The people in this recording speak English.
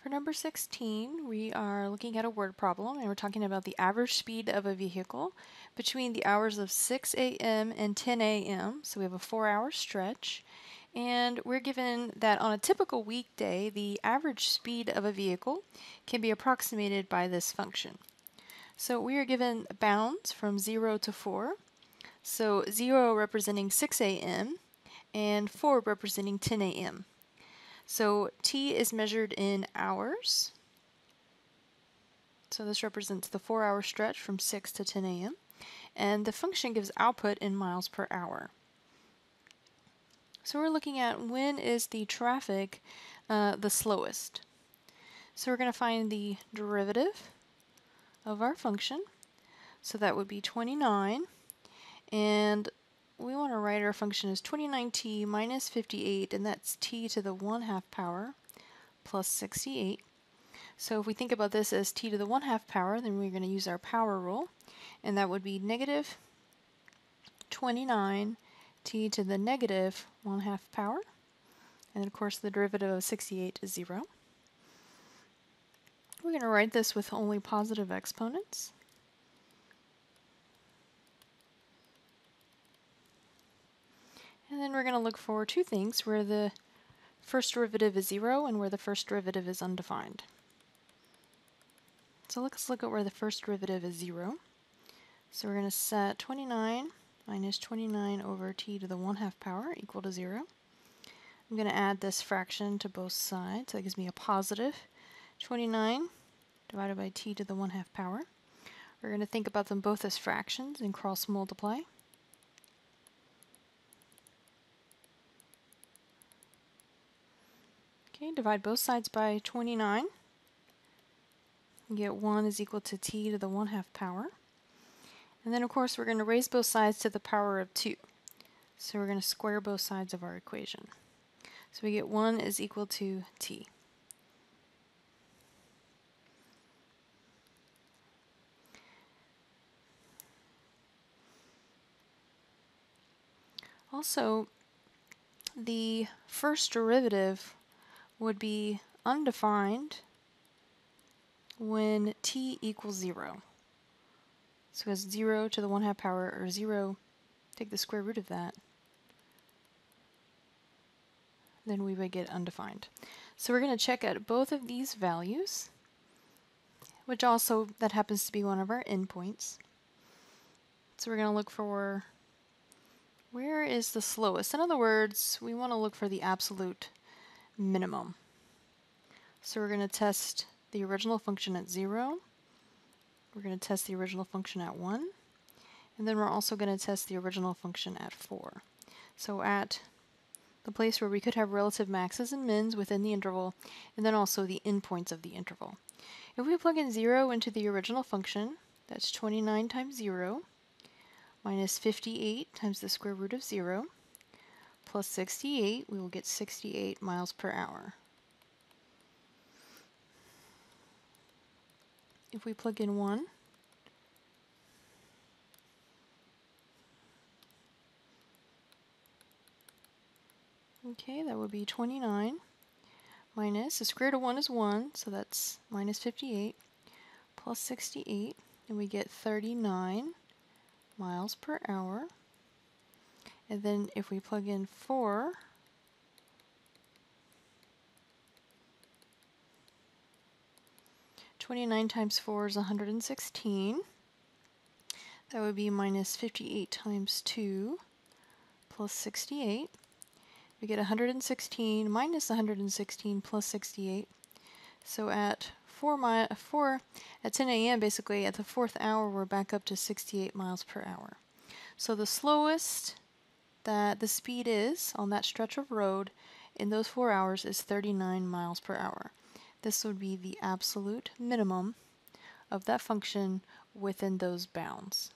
For number 16, we are looking at a word problem, and we're talking about the average speed of a vehicle between the hours of 6 a.m. and 10 a.m. So we have a 4-hour stretch, and we're given that on a typical weekday, the average speed of a vehicle can be approximated by this function. So we are given bounds from 0 to 4, so 0 representing 6 a.m. and 4 representing 10 a.m. So t is measured in hours. So this represents the 4-hour stretch from 6 to 10 a.m. And the function gives output in miles per hour. So we're looking at when is the traffic the slowest. So we're going to find the derivative of our function. So that would be 29. And we want to write our function as 29t minus 58, and that's t to the 1/2 power plus 68. So if we think about this as t to the 1/2 power, then we're going to use our power rule, and that would be negative 29 t to the negative 1/2 power, and of course the derivative of 68 is 0. We're going to write this with only positive exponents. And then we're going to look for two things, where the first derivative is 0 and where the first derivative is undefined. So let's look at where the first derivative is 0. So we're going to set 29 minus 29 over t to the 1/2 power equal to 0. I'm going to add this fraction to both sides. So that gives me a positive 29 divided by t to the 1/2 power. We're going to think about them both as fractions and cross multiply. Okay, divide both sides by 29. You get 1 is equal to t to the 1/2 power. And then of course we're going to raise both sides to the power of 2. So we're going to square both sides of our equation. So we get 1 is equal to t. Also, the first derivative would be undefined when t equals 0. So as 0 to the 1/2 power, or 0, take the square root of that, then we would get undefined. So we're going to check at both of these values, which also, that happens to be one of our endpoints. So we're going to look for where is the slowest. In other words, we want to look for the absolute minimum. So we're going to test the original function at 0. We're going to test the original function at 1. And then we're also going to test the original function at 4. So at the place where we could have relative maxes and mins within the interval, and then also the endpoints of the interval. If we plug in 0 into the original function, that's 29 times 0 minus 58 times the square root of 0 plus 68, we will get 68 miles per hour. If we plug in 1, okay, that would be 29 minus, the square root of 1 is 1, so that's minus 58 plus 68, and we get 39 miles per hour. And then if we plug in 4, (29 times 4 is 116. That would be minus 58 times 2 plus 68. We get 116 minus 116 plus 68. So at 10 a.m., basically at the 4th hour, we're back up to 68 miles per hour. So the slowest that the speed is on that stretch of road in those 4 hours is 39 miles per hour. This would be the absolute minimum of that function within those bounds.